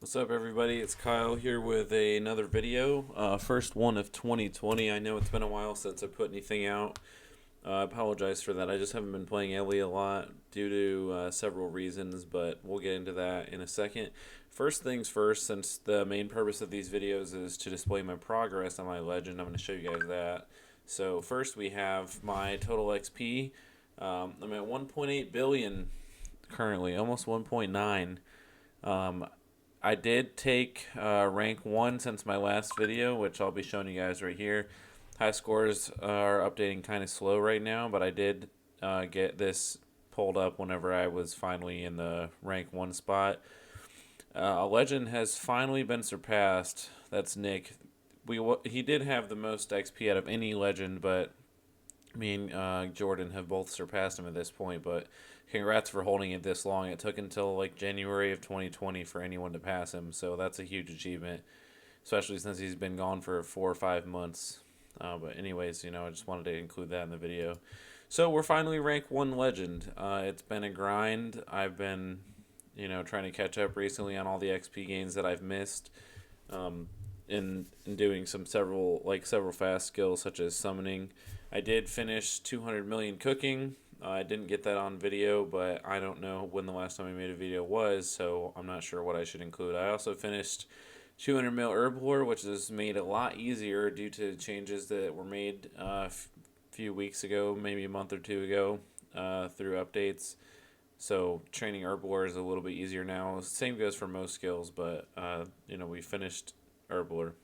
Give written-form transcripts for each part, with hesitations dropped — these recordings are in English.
What's up, everybody? It's Kyle here with another video. First one of 2020. I know it's been a while since I put anything out. I apologize for that. I just haven't been playing Ellie a lot due to several reasons, but we'll get into that in a second. First things first, since the main purpose of these videos is to display my progress on my legend, I'm going to show you guys that. So first we have my total XP. I'm at 1.8 billion currently, almost 1.9. I did take rank 1 since my last video, which I'll be showing you guys right here. High scores are updating kind of slow right now, but I did get this pulled up whenever I was finally in the rank 1 spot. A legend has finally been surpassed. That's Nick. He did have the most XP out of any legend, but me and Jordan have both surpassed him at this point, but congrats for holding it this long. It took until like January of 2020 for anyone to pass him, so that's a huge achievement, especially since he's been gone for 4 or 5 months. But anyways, I just wanted to include that in the video. So we're finally rank 1 legend. It's been a grind. I've been, trying to catch up recently on all the XP gains that I've missed. In doing several fast skills such as summoning. I did finish 200 million cooking. I didn't get that on video, but I don't know when the last time I made a video was, so I'm not sure what I should include. I also finished 200 mil herb lore, which is made a lot easier due to changes that were made a few weeks ago, maybe a month or two ago, through updates. So training herb lore is a little bit easier now. Same goes for most skills, but we finished herb lore.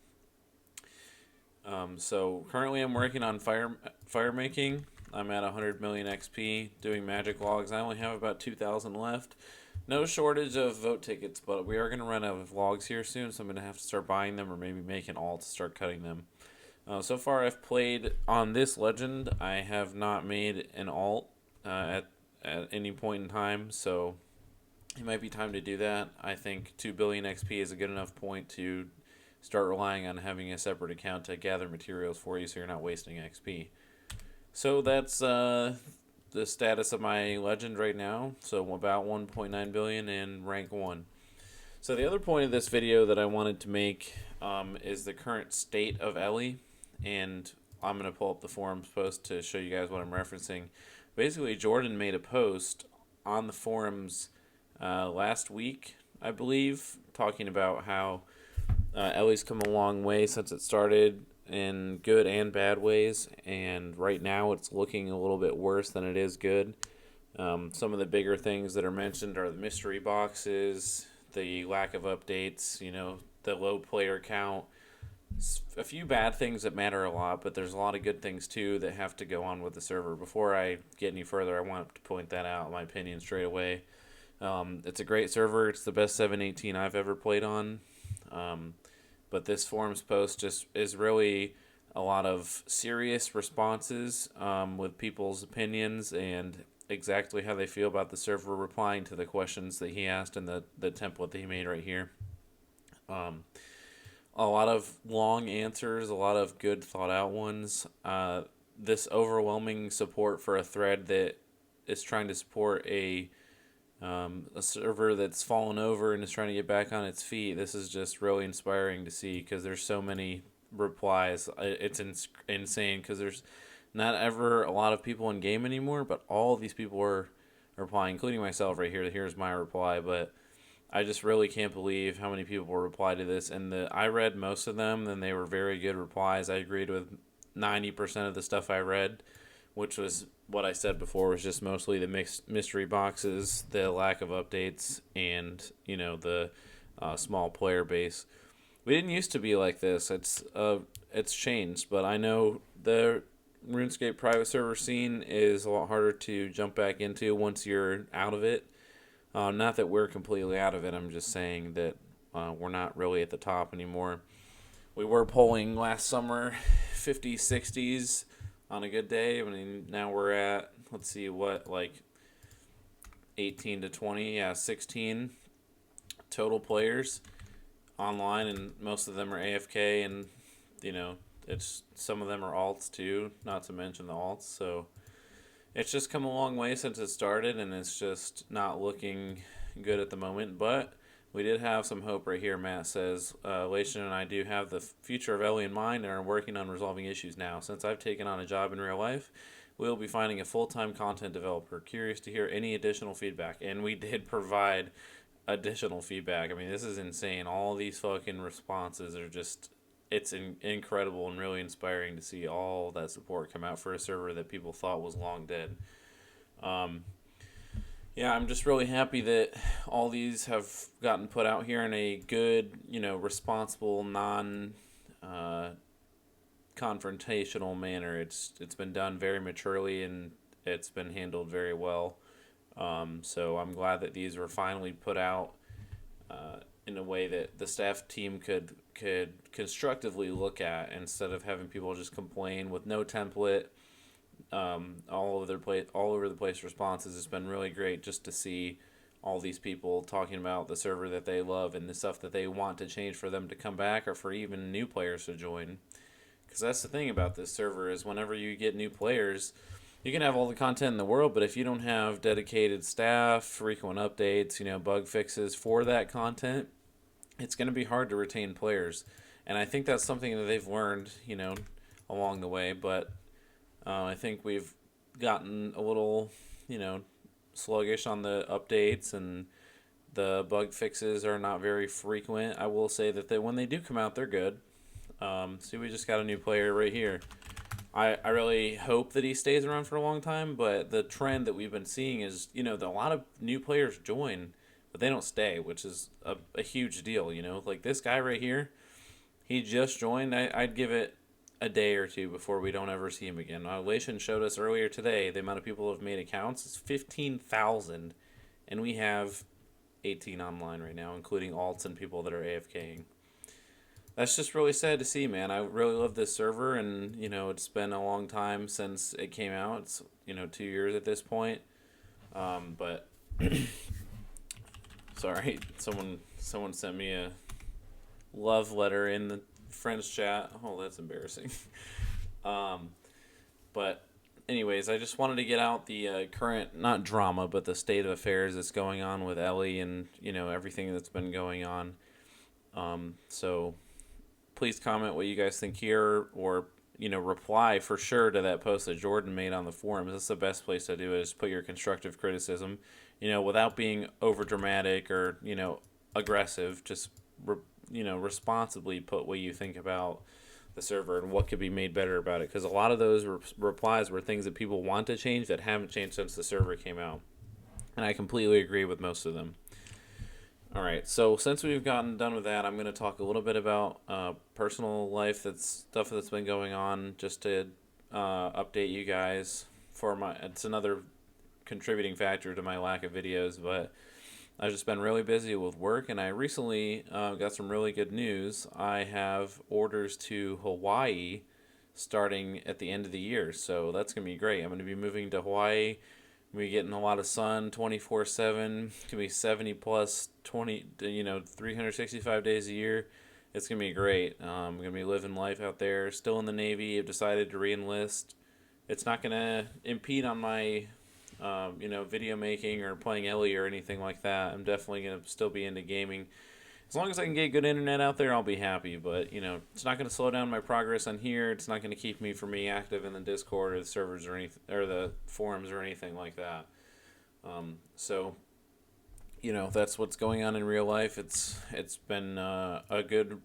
So currently I'm working on fire making. I'm at 100 million XP doing magic logs. I only have about 2,000 left. No shortage of vote tickets, but we are going to run out of logs here soon, so I'm going to have to start buying them or maybe make an alt to start cutting them. So far I've played on this legend. I have not made an alt at any point in time, so it might be time to do that. I think 2 billion XP is a good enough point to start relying on having a separate account to gather materials for you so you're not wasting XP. So that's the status of my legend right now. So about 1.9 billion in rank 1. So the other point of this video that I wanted to make is the current state of Ellie. And I'm going to pull up the forums post to show you guys what I'm referencing. Basically, Jordan made a post on the forums last week, I believe, talking about how Ellie's come a long way since it started in good and bad ways, and right now it's looking a little bit worse than it is good. Some of the bigger things that are mentioned are the mystery boxes, the lack of updates, the low player count. A few bad things that matter a lot, but there's a lot of good things too that have to go on with the server. Before I get any further, I want to point that out, my opinion straight away. It's a great server. It's the best 718 I've ever played on. But this forums post just is really a lot of serious responses with people's opinions and exactly how they feel about the server, replying to the questions that he asked in the template that he made right here. A lot of long answers, a lot of good thought out ones. This overwhelming support for a thread that is trying to support a server that's fallen over and is trying to get back on its feet. This is just really inspiring to see because there's so many replies. It's insane because there's not ever a lot of people in game anymore, but all of these people are replying, including myself right here. Here's my reply, but I just really can't believe how many people reply to this. And I read most of them, and they were very good replies. I agreed with 90% of the stuff I read, which was what I said before, was just mostly the mixed mystery boxes, the lack of updates, and the small player base. We didn't used to be like this. It's changed, but I know the RuneScape private server scene is a lot harder to jump back into once you're out of it. Not that we're completely out of it. I'm just saying that we're not really at the top anymore. We were polling last summer 50s, 60s on a good day. I mean, now we're at, let's see, like 18 to 20, yeah, 16 total players online, and most of them are AFK, and it's some of them are alts too, not to mention the alts. So it's just come a long way since it started, and it's just not looking good at the moment. But We did have some hope right here. Matt says, Lation and I do have the future of Ellie in mind and are working on resolving issues now. Since I've taken on a job in real life, we'll be finding a full-time content developer. Curious to hear any additional feedback. And we did provide additional feedback. I mean, this is insane. All these fucking responses are just, it's incredible and really inspiring to see all that support come out for a server that people thought was long dead. Um, yeah, I'm just really happy that all these have gotten put out here in a good, responsible, non uh, confrontational manner. It's been done very maturely and it's been handled very well. So I'm glad that these were finally put out in a way that the staff team could constructively look at instead of having people just complain with no template, all over the place responses. It's been really great just to see all these people talking about the server that they love and the stuff that they want to change for them to come back or for even new players to join. Because that's the thing about this server is whenever you get new players, you can have all the content in the world, but if you don't have dedicated staff, frequent updates, bug fixes for that content, it's going to be hard to retain players. And I think that's something that they've learned, along the way. But I think we've gotten a little, sluggish on the updates, and the bug fixes are not very frequent. I will say that when they do come out, they're good. See, we just got a new player right here. I really hope that he stays around for a long time, but the trend that we've been seeing is, that a lot of new players join, but they don't stay, which is a huge deal, Like this guy right here, he just joined. I'd give it a day or two before we don't ever see him again. Lation showed us earlier today the amount of people who have made accounts is 15,000, and we have 18 online right now, including alts and people that are AFKing. That's just really sad to see, man. I really love this server, and it's been a long time since it came out. It's 2 years at this point. But sorry, someone sent me a love letter in the friends chat. Oh, that's embarrassing. But anyways, I just wanted to get out the current, not drama, but the state of affairs that's going on with Ellie and everything that's been going on. So please comment what you guys think here, or reply for sure to that post that Jordan made on the forums. That's the best place to do it, is put your constructive criticism, without being over dramatic or aggressive. Just responsibly put what you think about the server and what could be made better about it, because a lot of those replies were things that people want to change that haven't changed since the server came out, and I completely agree with most of them. All right, so since we've gotten done with that, I'm going to talk a little bit about personal life, stuff that's been going on, just to update you guys. It's another contributing factor to my lack of videos, but I've just been really busy with work, and I recently got some really good news. I have orders to Hawaii starting at the end of the year, so that's going to be great. I'm going to be moving to Hawaii. We're getting a lot of sun 24/7. It's going to be 70 plus 365 days a year. It's going to be great. I'm going to be living life out there. Still in the Navy. I've decided to re-enlist. It's not going to impede on my, video making or playing Ellie or anything like that. I'm definitely going to still be into gaming. As long as I can get good internet out there, I'll be happy. But, it's not going to slow down my progress on here. It's not going to keep me from being active in the Discord or the servers or anything, or the forums or anything like that. So, that's what's going on in real life. It's been a good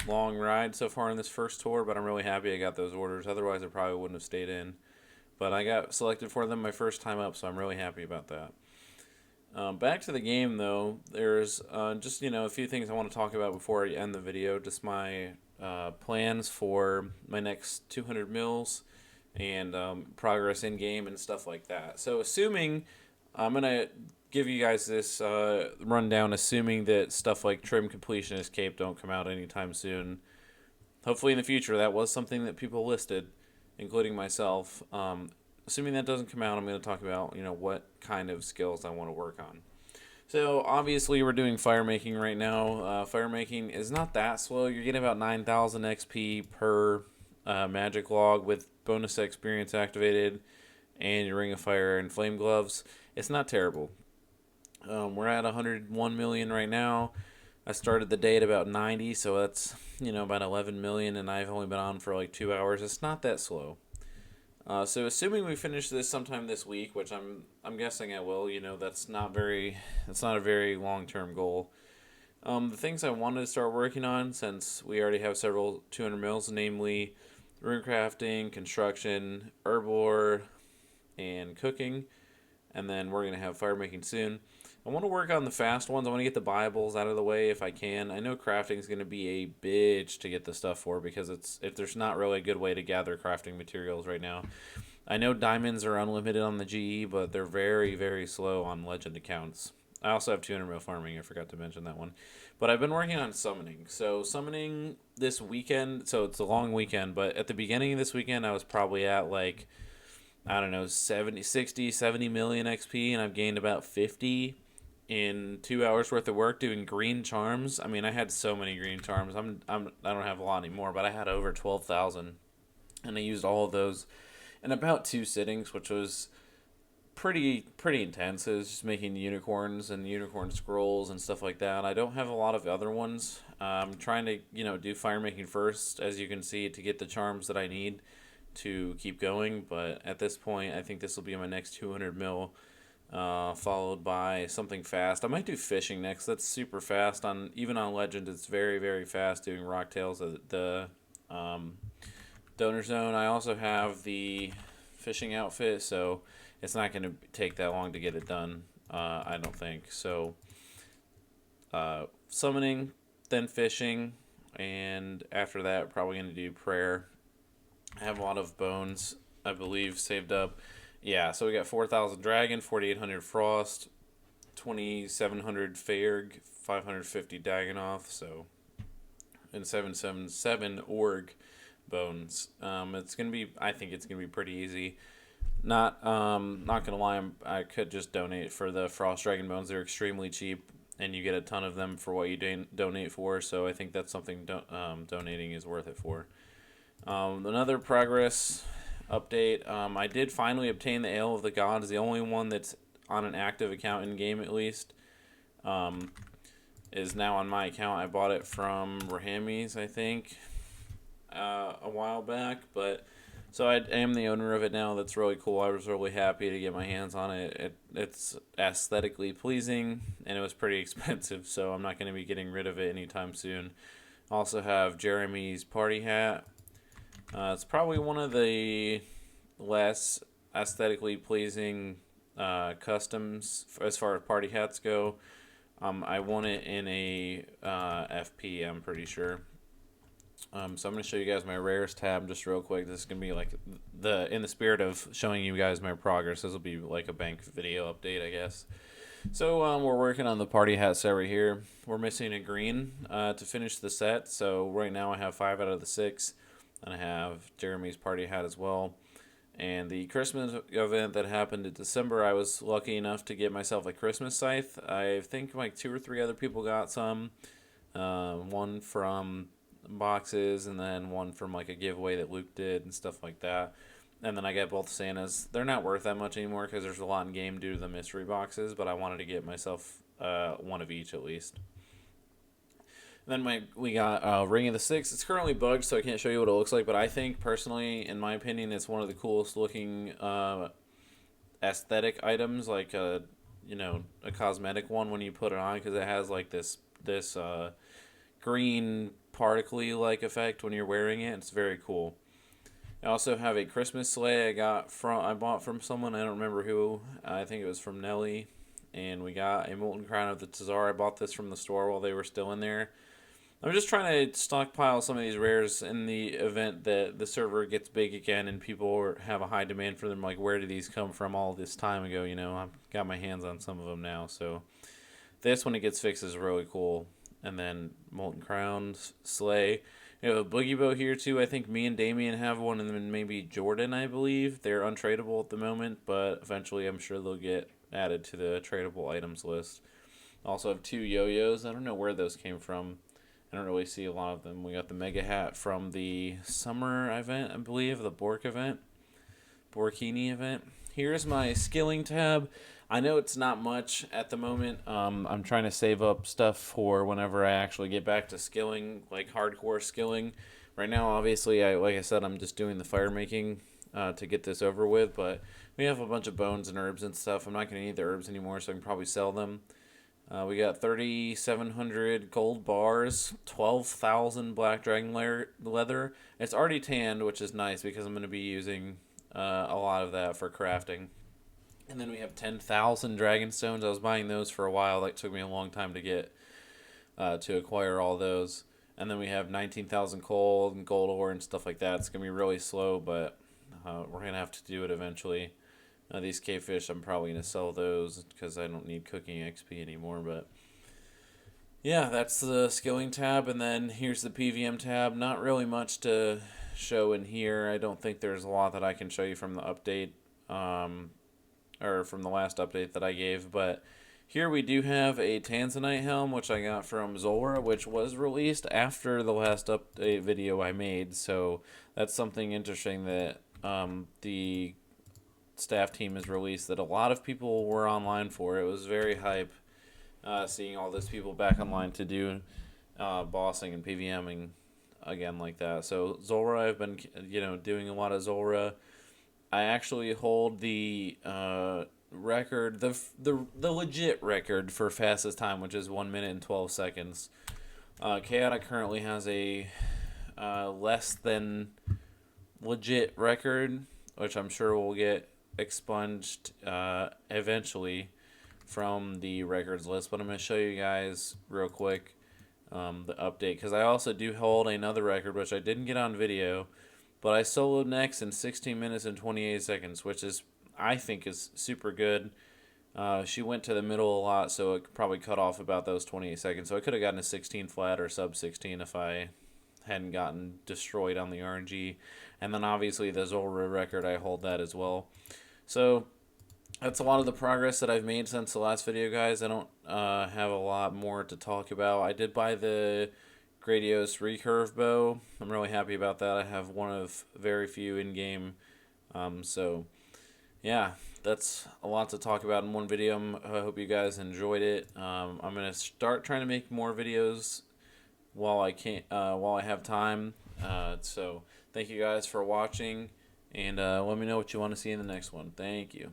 long ride so far in this first tour, but I'm really happy I got those orders. Otherwise, I probably wouldn't have stayed in. But I got selected for them my first time up, so I'm really happy about that. Back to the game, though, there's just, a few things I want to talk about before I end the video. Just my plans for my next 200 mils and progress in-game and stuff like that. So assuming, I'm going to give you guys this rundown, assuming that stuff like Trim Completionist Cape don't come out anytime soon. Hopefully in the future. That was something that people listed, including myself. Assuming that doesn't come out, I'm going to talk about, what kind of skills I want to work on. So, obviously, we're doing fire making right now. Fire making is not that slow. You're getting about 9,000 XP per magic log with bonus experience activated and your Ring of Fire and Flame Gloves. It's not terrible. We're at 101 million right now. I started the day at about 90, so that's, about 11 million, and I've only been on for like 2 hours. It's not that slow. So assuming we finish this sometime this week, which I'm guessing I will, that's not a very long term goal. The things I wanted to start working on, since we already have several 200 mils, namely rune crafting, construction, herbivore, and cooking, and then we're gonna have fire making soon. I want to work on the fast ones. I want to get the Bibles out of the way if I can. I know crafting is going to be a bitch to get the stuff for, because if there's not really a good way to gather crafting materials right now. I know diamonds are unlimited on the GE, but they're very, very slow on legend accounts. I also have 200 mil farming. I forgot to mention that one. But I've been working on summoning. So summoning this weekend, so it's a long weekend, but at the beginning of this weekend I was probably at like, I don't know, 70, 60, 70 million XP, and I've gained about 50 in 2 hours worth of work doing green charms. I mean, I had so many green charms. I don't have a lot anymore, but I had over 12,000, and I used all of those in about 2 sittings, which was pretty intense. It was just making unicorns and unicorn scrolls and stuff like that. I don't have a lot of other ones. I'm trying to do fire making first, as you can see, to get the charms that I need to keep going. But at this point, I think this will be my next 200 mil, followed by something fast. I might do fishing next. That's super fast on even on Legend. It's very, very fast doing rocktails at the donor zone. I also have the fishing outfit, so it's not going to take that long to get it done. I don't think so. Summoning, then fishing, and after that, probably going to do prayer. I have a lot of bones, I believe, saved up. Yeah, so we got 4,000 dragon, 4,800 frost, 2,700 Faerg, 550 Dagonoth, so, and 777 org bones. It's gonna be. I think it's gonna be pretty easy. Not gonna lie, I could just donate for the frost dragon bones. They're extremely cheap, and you get a ton of them for what you donate for. So I think that's something donating is worth it for. Another progress update. I did finally obtain the Ale of the Gods, the only one that's on an active account in game, at least. Is now on my account. I bought it from Rahamis, I think, a while back, but so I am the owner of it now. That's really cool. I was really happy to get my hands on it. It's aesthetically pleasing, and it was pretty expensive, so I'm not going to be getting rid of it anytime soon. Also have Jeremy's party hat. It's probably one of the less aesthetically pleasing customs as far as party hats go. I won it in a FP, I'm pretty sure. So I'm going to show you guys my rares tab just real quick. This is going to be like in the spirit of showing you guys my progress. This will be like a bank video update, I guess. So we're working on the party hat set right here. We're missing a green to finish the set. So right now I have 5 out of the 6. And I have Jeremy's party hat as well. And the Christmas event that happened in December, I was lucky enough to get myself a Christmas scythe. I think like 2 or 3 other people got some. One from boxes, and then one from like a giveaway that Luke did and stuff like that. And then I got both Santas. They're not worth that much anymore because there's a lot in game due to the mystery boxes, but I wanted to get myself one of each at least. Then we got Ring of the Six. It's currently bugged, so I can't show you what it looks like, but I think, personally, in my opinion, it's one of the coolest looking aesthetic items, like a cosmetic one when you put it on, because it has like this green particly like effect when you're wearing it. It's very cool. I also have a Christmas sleigh I bought from someone. I don't remember who. I think it was from Nelly. And we got a Molten Crown of the Tazar. I bought this from the store while they were still in there. I'm just trying to stockpile some of these rares in the event that the server gets big again and people have a high demand for them. Like, where did these come from all this time ago? I've got my hands on some of them now. So this, when it gets fixed, is really cool. And then Molten Crowns, Slay. You have a Boogie Bow here too. I think me and Damien have one, and then maybe Jordan, I believe. They're untradeable at the moment, but eventually I'm sure they'll get added to the tradable items list. Also have 2 yo-yos. I don't know where those came from. I don't really see a lot of them. We got the Mega Hat from the summer event, I believe, the Borkini event. here's my skilling tab. I know it's not much at the moment. I'm trying to save up stuff for whenever I actually get back to skilling, like hardcore skilling. Right now, obviously, like I said, I'm just doing the fire making to get this over with. But we have a bunch of bones and herbs and stuff. I'm not going to need the herbs anymore, so I can probably sell them. We got 3,700 gold bars, 12,000 black dragon leather. It's already tanned, which is nice because I'm going to be using a lot of that for crafting. And then we have 10,000 dragon stones. I was buying those for a while. That took me a long time to get to acquire all those. And then we have 19,000 coal and gold ore and stuff like that. It's going to be really slow, but we're going to have to do it eventually. These cavefish, I'm probably going to sell those because I don't need cooking XP anymore. But yeah, that's the skilling tab. And then here's the PVM tab. Not really much to show in here. I don't think there's a lot that I can show you from the update. Or from the last update that I gave, but here we do have a Tanzanite helm, which I got from Zulrah, which was released after the last update video I made, so that's something interesting that the staff team has released that a lot of people were online for. It was very hype seeing all those people back online to do bossing and PVMing again like that. So Zulrah, I've been doing a lot of Zulrah. I actually hold the record, the legit record for fastest time, which is 1 minute and 12 seconds. Chaotic currently has a less than legit record, which I'm sure will get expunged eventually from the records list. But I'm going to show you guys real quick the update, because I also do hold another record, which I didn't get on video. But I soloed Nex in 16 minutes and 28 seconds, which is, I think, is super good. She went to the middle a lot, so it probably cut off about those 28 seconds. So I could have gotten a 16 flat or sub 16 if I hadn't gotten destroyed on the RNG. And then obviously the Zulrah record, I hold that as well. So that's a lot of the progress that I've made since the last video, guys. I don't have a lot more to talk about. I did buy the Gradios recurve bow. I'm really happy about that. I have one of very few in-game. So, yeah, that's a lot to talk about in one video. I hope you guys enjoyed it. I'm going to start trying to make more videos while I have time. So, thank you guys for watching, and let me know what you want to see in the next one. Thank you.